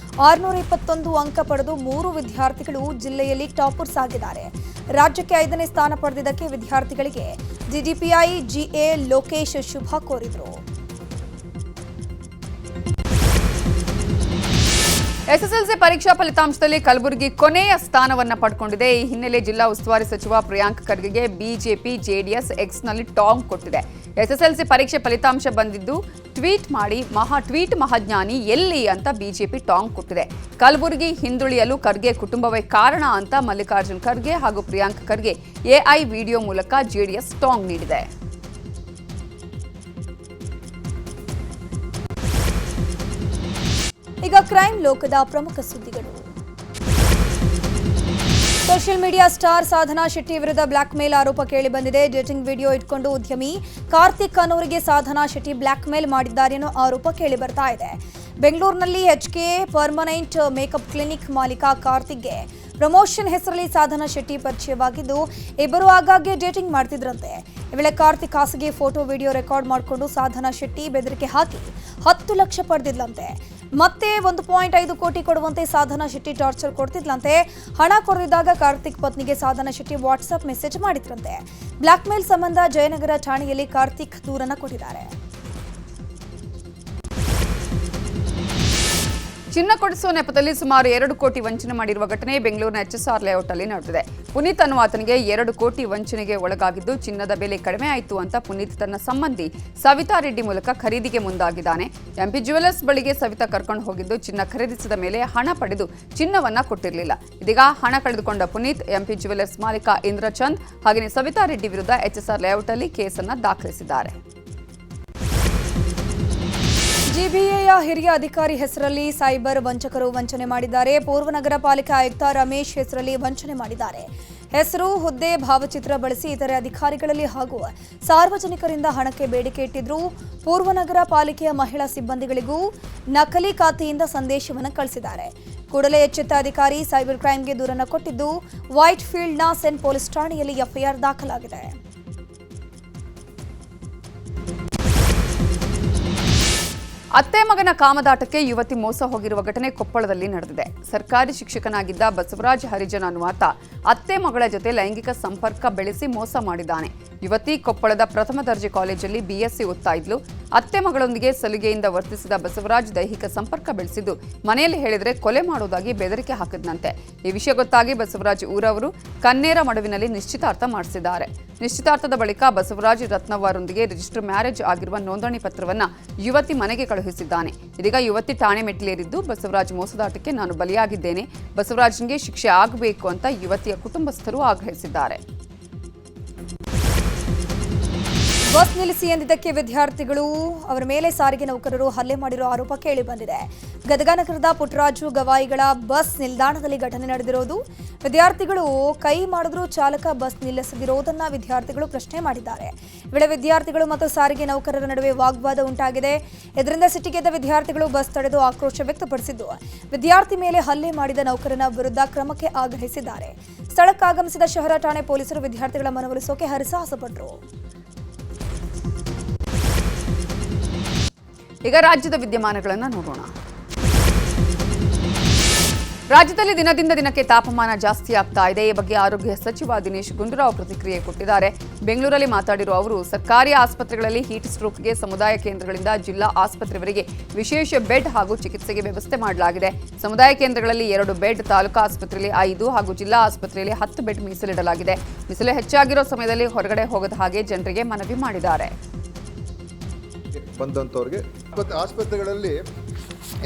621 ಅಂಕ ಪಡೆದು 3 ವಿದ್ಯಾರ್ಥಿಗಳು ಜಿಲ್ಲೆಯಲ್ಲಿ ಟಾಪರ್ಸ್ ಆಗಿದ್ದಾರೆ. ರಾಜ್ಯಕ್ಕೆ 5ನೇ ಸ್ಥಾನ ಪಡೆದಿದ್ದಕ್ಕೆ ವಿದ್ಯಾರ್ಥಿಗಳಿಗೆ ಡಿಡಿಪಿಐ ಜಿಎ ಲೋಕೇಶ್ ಶುಭ ಕೋರಿದರು. ಎಸ್ಎಸ್ಎಲ್ಸಿ ಪರೀಕ್ಷಾ ಫಲಿತಾಂಶದಲ್ಲಿ ಕಲಬುರಗಿ ಕೊನೆಯ ಸ್ಥಾನವನ್ನು ಪಡ್ಕೊಂಡಿದೆ. ಈ ಹಿನ್ನೆಲೆ ಜಿಲ್ಲಾ ಉಸ್ತುವಾರಿ ಸಚಿವ ಪ್ರಿಯಾಂಕ್ ಖರ್ಗೆಗೆ ಬಿಜೆಪಿ ಜೆಡಿಎಸ್ ಎಕ್ಸ್ನಲ್ಲಿ ಟಾಂಗ್ ಕೊಟ್ಟಿದೆ. ಎಸ್ಎಸ್ಎಲ್ಸಿ ಪರೀಕ್ಷೆ ಫಲಿತಾಂಶ ಬಂದಿದ್ದು ಟ್ವೀಟ್ ಮಹಾಜ್ಞಾನಿ ಎಲ್ಲಿ ಅಂತ ಬಿಜೆಪಿ ಟಾಂಗ್ ಕೊಟ್ಟಿದೆ. ಕಲಬುರಗಿ ಹಿಂದುಳಿಯಲು ಖರ್ಗೆ ಕುಟುಂಬವೇ ಕಾರಣ ಅಂತ ಮಲ್ಲಿಕಾರ್ಜುನ್ ಖರ್ಗೆ ಹಾಗೂ ಪ್ರಿಯಾಂಕ್ ಖರ್ಗೆ ಎಐ ವಿಡಿಯೋ ಮೂಲಕ ಜೆಡಿಎಸ್ ಟಾಂಗ್ ನೀಡಿದೆ. ಈಗ ಕ್ರೈಮ್ ಲೋಕದ ಪ್ರಮುಖ ಸುದ್ದಿಗಳು. ಸೋಷಿಯಲ್ ಮೀಡಿಯಾ ಸ್ಟಾರ್ ಸಾಧನಾ ಶೆಟ್ಟಿ ವಿರುದ್ಧ ಬ್ಲಾಕ್ ಮೇಲ್ ಆರೋಪ ಕೇಳಿಬಂದಿದೆ. ಡೇಟಿಂಗ್ ವಿಡಿಯೋ ಇಟ್ಕೊಂಡು ಉದ್ಯಮಿ ಕಾರ್ತಿಕ್ ಅನ್ನೋರಿಗೆ ಸಾಧನಾ ಶೆಟ್ಟಿ ಬ್ಲಾಕ್ ಮೇಲ್ ಮಾಡಿದ್ದಾರೆ ಅನ್ನೋ ಆರೋಪ ಕೇಳಿ ಬರ್ತಾ ಇದೆ. ಬೆಂಗಳೂರಿನಲ್ಲಿ HK ಪರ್ಮನೆಂಟ್ ಮೇಕಪ್ ಕ್ಲಿನಿಕ್ ಮಾಲೀಕ ಕಾರ್ತಿಕ್ಗೆ ಪ್ರಮೋಷನ್ ಹೆಸರಲ್ಲಿ ಸಾಧನಾ ಶೆಟ್ಟಿ ಪರಿಚಯವಾಗಿದ್ದು ಇಬ್ಬರು ಆಗಾಗ್ಗೆ ಡೇಟಿಂಗ್ ಮಾಡ್ತಿದ್ರಂತೆ. ಈ ವೇಳೆ ಕಾರ್ತಿಕ್ ಖಾಸಗಿ ಫೋಟೋ ವಿಡಿಯೋ ರೆಕಾರ್ಡ್ ಮಾಡಿಕೊಂಡು ಸಾಧನಾ ಶೆಟ್ಟಿ ಬೆದರಿಕೆ ಹಾಕಿ 10 ಲಕ್ಷ ಪಡೆದಿದ್ಲಂತೆ. ಮತ್ತೆ 1.5 ಕೋಟಿ ಕೊಡುವಂತೆ ಸಾಧನಾ ಶೆಟ್ಟಿ ಟಾರ್ಚರ್ ಕೊಡ್ತಿದ್ಲಂತೆ. ಹಣ ಕೊಡದಿದ್ದಾಗ ಕಾರ್ತಿಕ್ ಪತ್ನಿಗೆ ಸಾಧನಾ ಶೆಟ್ಟಿ ವಾಟ್ಸ್ಆಪ್ ಮೆಸೇಜ್ ಮಾಡಿದ್ರಂತೆ. ಬ್ಲಾಕ್ ಮೇಲ್ ಸಂಬಂಧ ಜಯನಗರ ಠಾಣೆಯಲ್ಲಿ ಕಾರ್ತಿಕ್ ದೂರನ್ನ ಕೊಟ್ಟಿದ್ದಾರೆ. ಚಿನ್ನ ಕೊಡಿಸುವ ನೆಪದಲ್ಲಿ ಸುಮಾರು 2 ಕೋಟಿ ವಂಚನೆ ಮಾಡಿರುವ ಘಟನೆ ಬೆಂಗಳೂರಿನ HSR ಲೇಔಟ್ನಲ್ಲಿ ನಡೆದಿದೆ. ಪುನೀತ್ ಅನ್ನುವ ಆತನಿಗೆ 2 ಕೋಟಿ ವಂಚನೆಗೆ ಒಳಗಾಗಿದ್ದು ಚಿನ್ನದ ಬೆಲೆ ಕಡಿಮೆ ಆಯಿತು ಅಂತ ಪುನೀತ್ ತನ್ನ ಸಂಬಂಧಿ ಸವಿತಾ ರೆಡ್ಡಿ ಮೂಲಕ ಖರೀದಿಗೆ ಮುಂದಾಗಿದ್ದಾನೆ. MP ಜ್ಯುವೆಲರ್ಸ್ ಬಳಿಗೆ ಸವಿತಾ ಕರ್ಕೊಂಡು ಹೋಗಿದ್ದು ಚಿನ್ನ ಖರೀದಿಸಿದ ಮೇಲೆ ಹಣ ಪಡೆದು ಚಿನ್ನವನ್ನ ಕೊಟ್ಟಿರಲಿಲ್ಲ. ಇದೀಗ ಹಣ ಕಳೆದುಕೊಂಡ ಪುನೀತ್ MP ಜ್ಯುವೆಲರ್ಸ್ ಮಾಲೀಕ ಇಂದ್ರಚಂದ್ ಹಾಗೆಯೇ ಸವಿತಾ ರೆಡ್ಡಿ ವಿರುದ್ಧ HSR ಲೇಔಟ್ನಲ್ಲಿ ಕೇಸನ್ನು ದಾಖಲಿಸಿದ್ದಾರೆ. ಜಿಬಿಎಯ ಹಿರಿಯ ಅಧಿಕಾರಿ ಹೆಸರಲ್ಲಿ ಸೈಬರ್ ವಂಚಕರು ವಂಚನೆ ಮಾಡಿದ್ದಾರೆ. ಪೂರ್ವ ನಗರ ಪಾಲಿಕೆ ಆಯುಕ್ತ ರಮೇಶ್ ಹೆಸರಲ್ಲಿ ವಂಚನೆ ಮಾಡಿದ್ದಾರೆ. ಹೆಸರು, ಹುದ್ದೆ, ಭಾವಚಿತ್ರ ಬಳಸಿ ಇತರೆ ಅಧಿಕಾರಿಗಳಲ್ಲಿ ಹಾಗೂ ಸಾರ್ವಜನಿಕರಿಂದ ಹಣಕ್ಕೆ ಬೇಡಿಕೆ ಇಟ್ಟಿದ್ರು. ಪೂರ್ವ ನಗರ ಪಾಲಿಕೆಯ ಮಹಿಳಾ ಸಿಬ್ಬಂದಿಗಳಿಗೂ ನಕಲಿ ಖಾತೆಯಿಂದ ಸಂದೇಶವನ್ನು ಕಳಿಸಿದ್ದಾರೆ. ಕೂಡಲೇ ಎಚ್ಚೆತ್ತ ಅಧಿಕಾರಿ ಸೈಬರ್ ಕ್ರೈಮ್ಗೆ ದೂರನ್ನು ಕೊಟ್ಟಿದ್ದು ವೈಟ್ ಫೀಲ್ಡ್ನ ಸೆನ್ ಪೊಲೀಸ್ ಠಾಣೆಯಲ್ಲಿ FIR ದಾಖಲಾಗಿದೆ. ಅತ್ತೆ ಮಗನ ಕಾಮದಾಟಕ್ಕೆ ಯುವತಿ ಮೋಸ ಹೋಗಿರುವ ಘಟನೆ ಕೊಪ್ಪಳದಲ್ಲಿ ನಡೆದಿದೆ. ಸರ್ಕಾರಿ ಶಿಕ್ಷಕನಾಗಿದ್ದ ಬಸವರಾಜ ಹರಿಜನ್ ಅನ್ನುವಾತ ಅತ್ತೆ ಮಗಳ ಜೊತೆ ಲೈಂಗಿಕ ಸಂಪರ್ಕ ಬೆಳೆಸಿ ಮೋಸ ಮಾಡಿದ್ದಾನೆ. ಯುವತಿ ಕೊಪ್ಪಳದ ಪ್ರಥಮ ದರ್ಜೆ ಕಾಲೇಜಲ್ಲಿ ಬಿಎಸ್ಸಿ ಓದ್ತಾ ಇದ್ಲು. ಅತ್ತೆ ಮಗಳೊಂದಿಗೆ ಸಲಿಗೆಯಿಂದ ವರ್ತಿಸಿದ ಬಸವರಾಜ್ ದೈಹಿಕ ಸಂಪರ್ಕ ಬೆಳೆಸಿದ್ದು ಮನೆಯಲ್ಲಿ ಹೇಳಿದರೆ ಕೊಲೆ ಮಾಡುವುದಾಗಿ ಬೆದರಿಕೆ ಹಾಕಿದ್ನಂತೆ. ಈ ವಿಷಯ ಗೊತ್ತಾಗಿ ಬಸವರಾಜ್ ಊರವರು ಕನ್ನೇರ ಮಡುವಿನಲ್ಲಿ ನಿಶ್ಚಿತಾರ್ಥ ಮಾಡಿಸಿದ್ದಾರೆ. ನಿಶ್ಚಿತಾರ್ಥದ ಬಳಿಕ ಬಸವರಾಜ್ ರತ್ನವ್ವರೊಂದಿಗೆ ರಿಜಿಸ್ಟರ್ ಮ್ಯಾರೇಜ್ ಆಗಿರುವ ನೋಂದಣಿ ಪತ್ರವನ್ನ ಯುವತಿ ಮನೆಗೆ ಕಳುಹಿಸಿದ್ದಾನೆ. ಇದೀಗ ಯುವತಿ ಠಾಣೆ ಮೆಟ್ಟಿಲೇರಿದ್ದು ಬಸವರಾಜ್ ಮೋಸದಾಟಕ್ಕೆ ನಾನು ಬಲಿಯಾಗಿದ್ದೇನೆ, ಬಸವರಾಜ್ಗೆ ಶಿಕ್ಷೆ ಆಗಬೇಕು ಅಂತ ಯುವತಿಯ ಕುಟುಂಬಸ್ಥರು ಆಗ್ರಹಿಸಿದ್ದಾರೆ. ಬಸ್ ನಿಲ್ಲಿಸಿ ಎಂದಿದ್ದಕ್ಕೆ ವಿದ್ಯಾರ್ಥಿಗಳು ಅವರ ಮೇಲೆ ಸಾರಿಗೆ ನೌಕರರು ಹಲ್ಲೆ ಮಾಡಿರೋ ಆರೋಪ ಕೇಳಿ ಬಂದಿದೆ. ಗದಗ ನಗರದ ಪುಟ್ಟರಾಜು ಗವಾಯಿಗಳ ಬಸ್ ನಿಲ್ದಾಣದಲ್ಲಿ ಘಟನೆ ನಡೆದಿರೋದು. ವಿದ್ಯಾರ್ಥಿಗಳು ಕೈ ಮಾಡಿದ್ರೂ ಚಾಲಕ ಬಸ್ ನಿಲ್ಲಿಸದಿರೋದನ್ನ ವಿದ್ಯಾರ್ಥಿಗಳು ಪ್ರಶ್ನೆ ಮಾಡಿದ್ದಾರೆ. ವೇಳೆ ವಿದ್ಯಾರ್ಥಿಗಳು ಮತ್ತು ಸಾರಿಗೆ ನೌಕರರ ನಡುವೆ ವಾಗ್ವಾದ ಉಂಟಾಗಿದೆ. ಇದರಿಂದ ಸಿಟ್ಟಿಗೆದ್ದ ವಿದ್ಯಾರ್ಥಿಗಳು ಬಸ್ ತಡೆದು ಆಕ್ರೋಶ ವ್ಯಕ್ತಪಡಿಸಿದ್ದು ವಿದ್ಯಾರ್ಥಿ ಮೇಲೆ ಹಲ್ಲೆ ಮಾಡಿದ ನೌಕರನ ವಿರುದ್ಧ ಕ್ರಮಕ್ಕೆ ಆಗ್ರಹಿಸಿದ್ದಾರೆ. ಸ್ಥಳಕ್ಕಾಗಮಿಸಿದ ಶಹರ ಠಾಣೆ ಪೊಲೀಸರು ವಿದ್ಯಾರ್ಥಿಗಳ ಮನವೊಲಿಸೋಕೆ ಹರಸಾಹಸಪಟ್ಟರು. ಈಗ ರಾಜ್ಯದ ವಿದ್ಯಮಾನಗಳನ್ನು ನೋಡೋಣ. ರಾಜ್ಯದಲ್ಲಿ ದಿನದಿಂದ ದಿನಕ್ಕೆ ತಾಪಮಾನ ಜಾಸ್ತಿ ಆಗ್ತಾ ಇದೆ. ಈ ಬಗ್ಗೆ ಆರೋಗ್ಯ ಸಚಿವ ದಿನೇಶ್ ಗುಂಡೂರಾವ್ ಪ್ರತಿಕ್ರಿಯೆ ಕೊಟ್ಟಿದ್ದಾರೆ. ಬೆಂಗಳೂರಲ್ಲಿ ಮಾತಾಡಿರುವ ಅವರು ಸರ್ಕಾರಿ ಆಸ್ಪತ್ರೆಗಳಲ್ಲಿ ಹೀಟ್ ಸ್ಟ್ರೋಕ್ಗೆ ಸಮುದಾಯ ಕೇಂದ್ರಗಳಿಂದ ಜಿಲ್ಲಾ ಆಸ್ಪತ್ರೆವರೆಗೆ ವಿಶೇಷ ಬೆಡ್ ಹಾಗೂ ಚಿಕಿತ್ಸೆಗೆ ವ್ಯವಸ್ಥೆ ಮಾಡಲಾಗಿದೆ. ಸಮುದಾಯ ಕೇಂದ್ರಗಳಲ್ಲಿ 2 ಬೆಡ್, ತಾಲೂಕು ಆಸ್ಪತ್ರೆಯಲ್ಲಿ 5 ಹಾಗೂ ಜಿಲ್ಲಾ ಆಸ್ಪತ್ರೆಯಲ್ಲಿ 10 ಬೆಡ್ ಮೀಸಲಿಡಲಾಗಿದೆ. ಬಿಸಿಲು ಹೆಚ್ಚಾಗಿರೋ ಸಮಯದಲ್ಲಿ ಹೊರಗಡೆ ಹೋಗದ ಹಾಗೆ ಜನರಿಗೆ ಮನವಿ ಮಾಡಿದ್ದಾರೆ. ಬಂದಂಥವ್ರಿಗೆ ಮತ್ತು ಆಸ್ಪತ್ರೆಗಳಲ್ಲಿ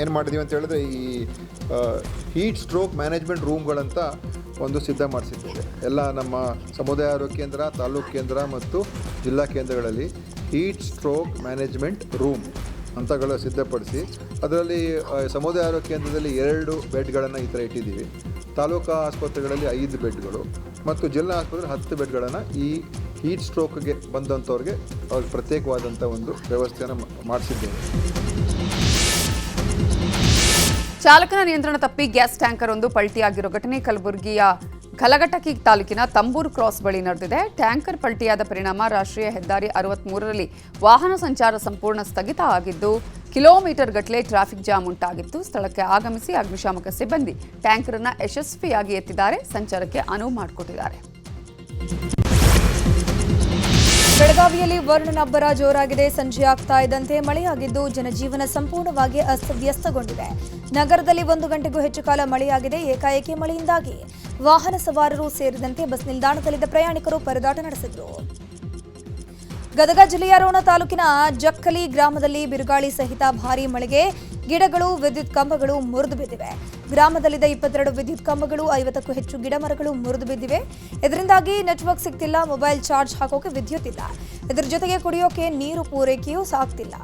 ಏನು ಮಾಡಿದ್ದೀವಿ ಅಂತ ಹೇಳಿದ್ರೆ ಈ ಹೀಟ್ ಸ್ಟ್ರೋಕ್ ಮ್ಯಾನೇಜ್ಮೆಂಟ್ ರೂಮ್ಗಳಂತ ಒಂದು ಸಿದ್ಧ ಮಾಡಿಸಿದ್ದೇವೆ. ಎಲ್ಲ ನಮ್ಮ ಸಮುದಾಯ ಆರೋಗ್ಯ ಕೇಂದ್ರ, ತಾಲೂಕು ಕೇಂದ್ರ ಮತ್ತು ಜಿಲ್ಲಾ ಕೇಂದ್ರಗಳಲ್ಲಿ ಹೀಟ್ ಸ್ಟ್ರೋಕ್ ಮ್ಯಾನೇಜ್ಮೆಂಟ್ ರೂಮ್ ಅಂತಗಳು ಸಿದ್ಧಪಡಿಸಿ ಅದರಲ್ಲಿ ಸಮುದಾಯ ಆರೋಗ್ಯ ಕೇಂದ್ರದಲ್ಲಿ 2 ಬೆಡ್ಗಳನ್ನು ಈ ಥರ ಇಟ್ಟಿದ್ದೀವಿ. ತಾಲೂಕು ಆಸ್ಪತ್ರೆಗಳಲ್ಲಿ 5 ಬೆಡ್ಗಳು ಮತ್ತು ಜಿಲ್ಲಾ ಆಸ್ಪತ್ರೆ 10 ಬೆಡ್ಗಳನ್ನು ಈ ಹೀಟ್ ಸ್ಟ್ರೋಕ್ಗೆ ಬಂದಂಥವ್ರಿಗೆ ಅವ್ರಿಗೆ ಪ್ರತ್ಯೇಕವಾದಂಥ ಒಂದು ವ್ಯವಸ್ಥೆಯನ್ನು ಮಾಡಿಸಿದ್ದೇವೆ. ಚಾಲಕನ ನಿಯಂತ್ರಣ ತಪ್ಪಿ ಗ್ಯಾಸ್ ಟ್ಯಾಂಕರ್ ಒಂದು ಪಲ್ಟಿಯಾಗಿರೋ ಘಟನೆ ಕಲಬುರಗಿಯ ಕಲಘಟಕಿ ತಾಲೂಕಿನ ತಂಬೂರು ಕ್ರಾಸ್ ಬಳಿ ನಡೆದಿದೆ. ಟ್ಯಾಂಕರ್ ಪಲ್ಟಿಯಾದ ಪರಿಣಾಮ ರಾಷ್ಟ್ರೀಯ ಹೆದ್ದಾರಿ 63ರಲ್ಲಿ ವಾಹನ ಸಂಚಾರ ಸಂಪೂರ್ಣ ಸ್ಥಗಿತ ಆಗಿದ್ದು ಕಿಲೋಮೀಟರ್ ಗಟ್ಟಲೆ ಟ್ರಾಫಿಕ್ ಜಾಮ್ ಉಂಟಾಗಿತ್ತು. ಸ್ಥಳಕ್ಕೆ ಆಗಮಿಸಿ ಅಗ್ನಿಶಾಮಕ ಸಿಬ್ಬಂದಿ ಟ್ಯಾಂಕರ್ ಅನ್ನು ಯಶಸ್ವಿಯಾಗಿ ಎತ್ತಿದ್ದಾರೆ. ಸಂಚಾರಕ್ಕೆ ಅನುವು ಮಾಡಿಕೊಟ್ಟಿದ್ದಾರೆ. ಬೆಳಗಾವಿಯಲ್ಲಿ ವರುಣನಬ್ಬರ ಜೋರಾಗಿದೆ. ಸಂಜೆ ಆಗ್ತಾ ಇದ್ದಂತೆ ಮಳೆಯಾಗಿದ್ದು ಜನಜೀವನ ಸಂಪೂರ್ಣವಾಗಿ ಅಸ್ತವ್ಯಸ್ತಗೊಂಡಿದೆ. ನಗರದಲ್ಲಿ 1 ಗಂಟೆಗೂ ಹೆಚ್ಚು ಕಾಲ ಮಳೆಯಾಗಿದೆ. ಏಕಾಏಕಿ ಮಳೆಯಿಂದಾಗಿ ವಾಹನ ಸವಾರರು ಸೇರಿದಂತೆ ಬಸ್ ನಿಲ್ದಾಣದಲ್ಲಿದ್ದ ಪ್ರಯಾಣಿಕರು ಪರದಾಟ ನಡೆಸಿದರು. ಗದಗ ಜಿಲ್ಲೆಯ ರೋಣ ತಾಲೂಕಿನ ಜಕ್ಕಲಿ ಗ್ರಾಮದಲ್ಲಿ ಬಿರುಗಾಳಿ ಸಹಿತ ಭಾರೀ ಮಳೆಗೆ ಗಿಡಗಳು, ವಿದ್ಯುತ್ ಕಂಬಗಳು ಮುರಿದು ಬಿದ್ದಿವೆ. ಗ್ರಾಮದಲ್ಲಿದ್ದ 22 ವಿದ್ಯುತ್ ಕಂಬಗಳು, 50ಕ್ಕೂ ಹೆಚ್ಚು ಗಿಡ ಮರಗಳು ಮುರಿದು ಬಿದ್ದಿವೆ. ಇದರಿಂದಾಗಿ ನೆಟ್ವರ್ಕ್ ಸಿಗ್ತಿಲ್ಲ, ಮೊಬೈಲ್ ಚಾರ್ಜ್ ಹಾಕೋಕೆ ವಿದ್ಯುತ್ ಇಲ್ಲ. ಇದರ ಜೊತೆಗೆ ಕುಡಿಯೋಕೆ ನೀರು ಪೂರೈಕೆಯೂ ಸಾಗ್ತಿಲ್ಲ.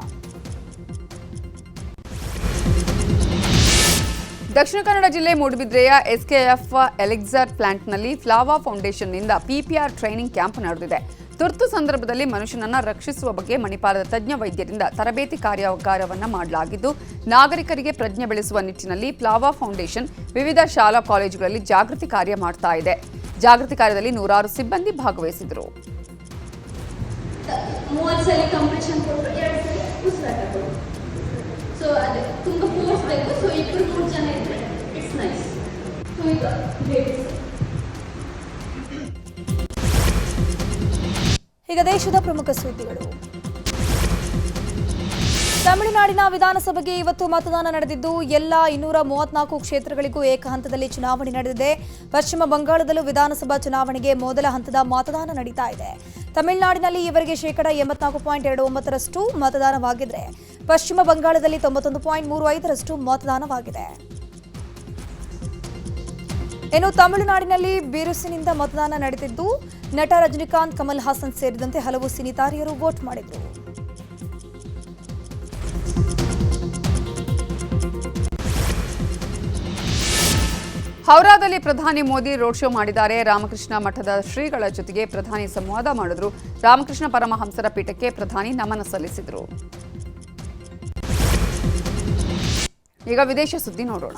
ದಕ್ಷಿಣ ಕನ್ನಡ ಜಿಲ್ಲೆ ಮೂಡುಬಿದ್ರೆಯ ಎಸ್ಕೆಎಫ್ ಎಲೆಕ್ಸರ್ ಪ್ಲಾಂಟ್ನಲ್ಲಿ ಫ್ಲಾವಾ ಫೌಂಡೇಶನ್ನಿಂದ ಪಿಪಿಆರ್ ಟ್ರೈನಿಂಗ್ ಕ್ಯಾಂಪ್ ನಡೆದಿದೆ. ತುರ್ತು ಸಂದರ್ಭದಲ್ಲಿ ಮನುಷ್ಯನನ್ನು ರಕ್ಷಿಸುವ ಬಗ್ಗೆ ಮಣಿಪಾಲದ ತಜ್ಞ ವೈದ್ಯರಿಂದ ತರಬೇತಿ ಕಾರ್ಯಾಗಾರವನ್ನು ಮಾಡಲಾಗಿದ್ದು ನಾಗರಿಕರಿಗೆ ಪ್ರಜ್ಞೆ ಬೆಳೆಸುವ ನಿಟ್ಟಿನಲ್ಲಿ ಫ್ಲಾವಾ ಫೌಂಡೇಶನ್ ವಿವಿಧ ಶಾಲಾ ಕಾಲೇಜುಗಳಲ್ಲಿ ಜಾಗೃತಿ ಕಾರ್ಯ ಮಾಡ್ತಾ ಇದೆ. ಜಾಗೃತಿ ಕಾರ್ಯದಲ್ಲಿ 100 ಸಿಬ್ಬಂದಿ ಭಾಗವಹಿಸಿದರು. ಈಗ ದೇಶದ ಪ್ರಮುಖ ಸುದ್ದಿಗಳು. ತಮಿಳುನಾಡಿನ ವಿಧಾನಸಭೆಗೆ ಇವತ್ತು ಮತದಾನ ನಡೆದಿದ್ದು ಎಲ್ಲ 234 ಕ್ಷೇತ್ರಗಳಿಗೂ ಏಕ ಹಂತದಲ್ಲಿ ಚುನಾವಣೆ ನಡೆದಿದೆ. ಪಶ್ಚಿಮ ಬಂಗಾಳದಲ್ಲೂ ವಿಧಾನಸಭಾ ಚುನಾವಣೆಗೆ ಮೊದಲ ಹಂತದ ಮತದಾನ ನಡೀತಾ ಇದೆ. ತಮಿಳುನಾಡಿನಲ್ಲಿ ಈವರೆಗೆ 84.29% ಮತದಾನವಾಗಿದ್ರೆ ಪಶ್ಚಿಮ ಬಂಗಾಳದಲ್ಲಿ 91.35% ಮತದಾನವಾಗಿದೆ. ಇನ್ನು ತಮಿಳುನಾಡಿನಲ್ಲಿ ಬಿರುಸಿನಿಂದ ಮತದಾನ ನಡೆದಿದ್ದು ನಟ ರಜನಿಕಾಂತ್, ಕಮಲ್ ಹಾಸನ್ ಸೇರಿದಂತೆ ಹಲವು ಸಿನಿ ತಾರೆಯರು ವೋಟ್ ಮಾಡಿದರು. ಹೌರಾದಲ್ಲಿ ಪ್ರಧಾನಿ ಮೋದಿ ರೋಡ್ ಶೋ ಮಾಡಿದ್ದಾರೆ. ರಾಮಕೃಷ್ಣ ಮಠದ ಶ್ರೀಗಳ ಜೊತೆಗೆ ಪ್ರಧಾನಿ ಸಂವಾದ ಮಾಡಿದ್ರು. ರಾಮಕೃಷ್ಣ ಪರಮಹಂಸರ ಪೀಠಕ್ಕೆ ಪ್ರಧಾನಿ ನಮನ ಸಲ್ಲಿಸಿದರು. ಈಗ ವಿದೇಶ ಸುದ್ದಿ ನೋಡೋಣ.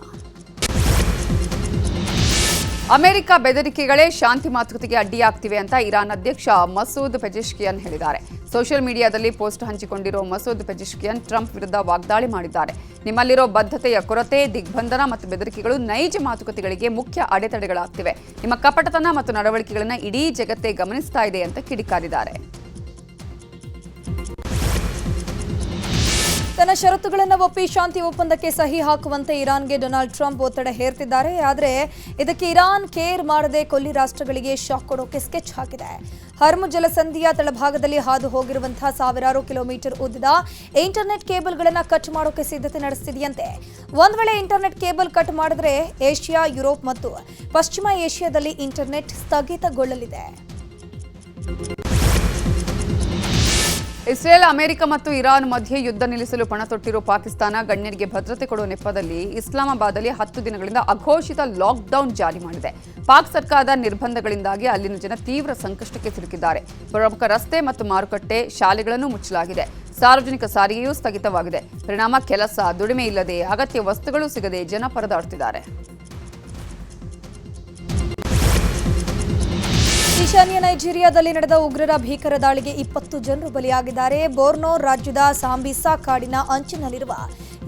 ಅಮೆರಿಕ ಬೆದರಿಕೆಗಳೇ ಶಾಂತಿ ಮಾತುಕತೆಗೆ ಅಡ್ಡಿಯಾಗ್ತಿವೆ ಅಂತ ಇರಾನ್ ಅಧ್ಯಕ್ಷ ಮಸೂದ್ ಪೆಜೆಶ್ಕಿಯಾನ್ ಹೇಳಿದ್ದಾರೆ. ಸೋಷಿಯಲ್ ಮೀಡಿಯಾದಲ್ಲಿ ಪೋಸ್ಟ್ ಹಂಚಿಕೊಂಡಿರೋ ಮಸೂದ್ ಪೆಜಿಶ್ಕಿಯನ್ ಟ್ರಂಪ್ ವಿರುದ್ಧ ವಾಗ್ದಾಳಿ ಮಾಡಿದ್ದಾರೆ. ನಿಮ್ಮಲ್ಲಿರೋ ಬದ್ಧತೆಯ ಕೊರತೆ, ದಿಗ್ಬಂಧನ ಮತ್ತು ಬೆದರಿಕೆಗಳು ನೈಜ ಮಾತುಕತೆಗಳಿಗೆ ಮುಖ್ಯ ಅಡೆತಡೆಗಳಾಗ್ತಿವೆ. ನಿಮ್ಮ ಕಪಟತನ ಮತ್ತು ನಡವಳಿಕೆಗಳನ್ನು ಇಡೀ ಜಗತ್ತೇ ಗಮನಿಸ್ತಾ ಇದೆ ಅಂತ ಕಿಡಿಕಾರಿದ್ದಾರೆ. ತನ್ನ ಷರತ್ತುಗಳನ್ನು ಒಪ್ಪಿ ಶಾಂತಿ ಒಪ್ಪಂದಕ್ಕೆ ಸಹಿ ಹಾಕುವಂತೆ ಇರಾನ್ಗೆ ಡೊನಾಲ್ಡ್ ಟ್ರಂಪ್ ಒತ್ತಡ ಹೇರ್ತಿದ್ದಾರೆ. ಆದರೆ ಇದಕ್ಕೆ ಇರಾನ್ ಕೇರ್ ಮಾಡದೆ ಕೊಲ್ಲಿ ರಾಷ್ಟ್ರಗಳಿಗೆ ಶಾಕ್ ಕೊಡೋಕೆ ಸ್ಕೆಚ್ ಹಾಕಿದೆ. ಹರ್ಮುಜ್ ಜಲಸಂಧಿಯ ತಳಭಾಗದಲ್ಲಿ ಹಾದು ಹೋಗಿರುವಂತಹ ಸಾವಿರಾರು ಕಿಲೋಮೀಟರ್ ಉದ್ದದ ಇಂಟರ್ನೆಟ್ ಕೇಬಲ್ಗಳನ್ನು ಕಟ್ ಮಾಡೋಕೆ ಸಿದ್ಧತೆ ನಡೆಸ್ತಿದೆಯಂತೆ. ಒಂದ್ ವೇಳೆ ಇಂಟರ್ನೆಟ್ ಕೇಬಲ್ ಕಟ್ ಮಾಡಿದ್ರೆ ಏಷ್ಯಾ, ಯುರೋಪ್ ಮತ್ತು ಪಶ್ಚಿಮ ಏಷ್ಯಾದಲ್ಲಿ ಇಂಟರ್ನೆಟ್ ಸ್ಥಗಿತಗೊಳ್ಳಲಿದೆ. ಇಸ್ರೇಲ್, ಅಮೆರಿಕ ಮತ್ತು ಇರಾನ್ ಮಧ್ಯೆ ಯುದ್ಧ ನಿಲ್ಲಿಸಲು ಪಣ ತೊಟ್ಟಿರುವ ಪಾಕಿಸ್ತಾನ ಗಣ್ಯರಿಗೆ ಭದ್ರತೆ ಕೊಡುವ ನೆಪದಲ್ಲಿ ಇಸ್ಲಾಮಾಬಾದ್ನಲ್ಲಿ 10 ದಿನಗಳಿಂದ ಅಘೋಷಿತ ಲಾಕ್ಡೌನ್ ಜಾರಿ ಮಾಡಿದೆ. ಪಾಕ್ ಸರ್ಕಾರದ ನಿರ್ಬಂಧಗಳಿಂದಾಗಿ ಅಲ್ಲಿನ ಜನ ತೀವ್ರ ಸಂಕಷ್ಟಕ್ಕೆ ಸಿಲುಕಿದ್ದಾರೆ. ಪ್ರಮುಖ ರಸ್ತೆ ಮತ್ತು ಮಾರುಕಟ್ಟೆ, ಶಾಲೆಗಳನ್ನು ಮುಚ್ಚಲಾಗಿದೆ. ಸಾರ್ವಜನಿಕ ಸಾರಿಗೆಯೂ ಸ್ಥಗಿತವಾಗಿದೆ. ಪರಿಣಾಮ ಕೆಲಸ, ದುಡಿಮೆ ಇಲ್ಲದೆ, ಅಗತ್ಯ ವಸ್ತುಗಳು ಸಿಗದೆ ಜನ ಪರದಾಡ್ತಿದ್ದಾರೆ. ಈಶಾನ್ಯ ನೈಜೀರಿಯಾದಲ್ಲಿ ನಡೆದ ಉಗ್ರರ ಭೀಕರ ದಾಳಿಗೆ 20 ಜನರು ಬಲಿಯಾಗಿದ್ದಾರೆ. ಬೋರ್ನೋ ರಾಜ್ಯದ ಸಾಂಬಿಸಾ ಕಾಡಿನ ಅಂಚಿನಲ್ಲಿರುವ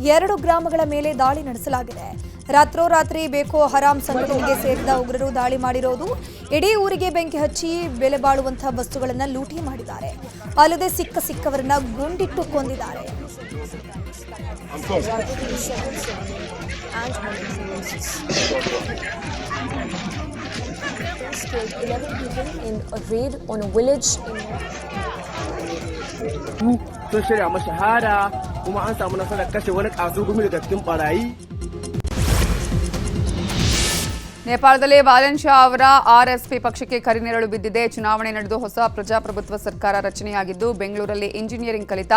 2 ಗ್ರಾಮಗಳ ಮೇಲೆ ದಾಳಿ ನಡೆಸಲಾಗಿದೆ. ರಾತ್ರೋರಾತ್ರಿ ಬೇಕೋ ಹರಾಮ್ ಸಂಘಟನೆಗೆ ಸೇರಿದ ಉಗ್ರರು ದಾಳಿ ಮಾಡಿರೋದು. ಇಡೀ ಊರಿಗೆ ಬೆಂಕಿ ಹಚ್ಚಿ ಬೆಲೆ ಬಾಳುವಂತಹ ವಸ್ತುಗಳನ್ನು ಲೂಟಿ ಮಾಡಿದ್ದಾರೆ. ಅಲ್ಲದೆ ಸಿಕ್ಕವರನ್ನ ಗುಂಡಿಟ್ಟು ಕೊಂದಿದ್ದಾರೆ. killed 11 people in a raid on a village in sun shirya masa shahada kuma an samu nasarar kashe wani kasugumi daga cikin barayi. ನೇಪಾಳದಲ್ಲಿ ಬಾಲನ್ ಶಾ ಅವರ ಆರ್ಎಸ್ಪಿ ಪಕ್ಷಕ್ಕೆ ಕರಿನೆರಳು ಬಿದ್ದಿದೆ. ಚುನಾವಣೆ ನಡೆದು ಹೊಸ ಪ್ರಜಾಪ್ರಭುತ್ವ ಸರ್ಕಾರ ರಚನೆಯಾಗಿದ್ದು, ಬೆಂಗಳೂರಲ್ಲಿ ಇಂಜಿನಿಯರಿಂಗ್ ಕಲಿತ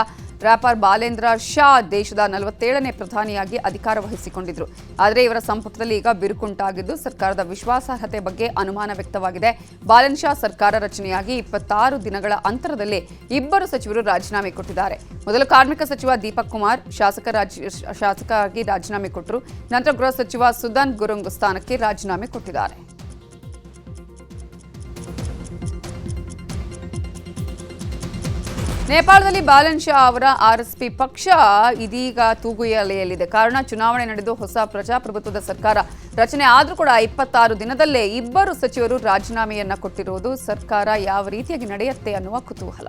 ರ್ಯಾಪರ್ ಬಾಲೇಂದ್ರ ಶಾ ದೇಶದ 47ನೇ ಪ್ರಧಾನಿಯಾಗಿ ಅಧಿಕಾರ ವಹಿಸಿಕೊಂಡಿದ್ರು. ಆದರೆ ಇವರ ಸಂಪುಟದಲ್ಲಿ ಈಗ ಬಿರುಕುಂಟಾಗಿದ್ದು, ಸರ್ಕಾರದ ವಿಶ್ವಾಸಾರ್ಹತೆ ಬಗ್ಗೆ ಅನುಮಾನ ವ್ಯಕ್ತವಾಗಿದೆ. ಬಾಲನ್ ಶಾ ಸರ್ಕಾರ ರಚನೆಯಾಗಿ 26 ದಿನಗಳ ಅಂತರದಲ್ಲಿ 2 ಸಚಿವರು ರಾಜೀನಾಮೆ ಕೊಟ್ಟಿದ್ದಾರೆ. ಮೊದಲು ಕಾರ್ಮಿಕ ಸಚಿವ ದೀಪಕ್ ಕುಮಾರ್ ಶಾಸಕರಾಗಿ ರಾಜೀನಾಮೆ ಕೊಟ್ಟರು. ನಂತರ ಗೃಹ ಸಚಿವ ಸುದನ್ ಗುರುಂಗ್ ಸ್ಥಾನಕ್ಕೆ ರಾಜೀನಾಮೆ ಕೊಟ್ಟಿದ್ದಾರೆ. ನೇಪಾಳದಲ್ಲಿ ಬಾಲನ್ ಶಾ ಅವರ ಆರ್ಎಸ್ಪಿ ಪಕ್ಷ ಇದೀಗ ತೂಗುಯಲೆಯಲ್ಲಿದೆ. ಕಾರಣ ಚುನಾವಣೆ ನಡೆದು ಹೊಸ ಪ್ರಜಾಪ್ರಭುತ್ವದ ಸರ್ಕಾರ ರಚನೆ ಆದರೂ ಕೂಡ 26 ದಿನದಲ್ಲೇ 2 ಸಚಿವರು ರಾಜೀನಾಮೆಯನ್ನ ಕೊಟ್ಟಿರುವುದು ಸರ್ಕಾರ ಯಾವ ರೀತಿಯಾಗಿ ನಡೆಯುತ್ತೆ ಅನ್ನುವ ಕುತೂಹಲ.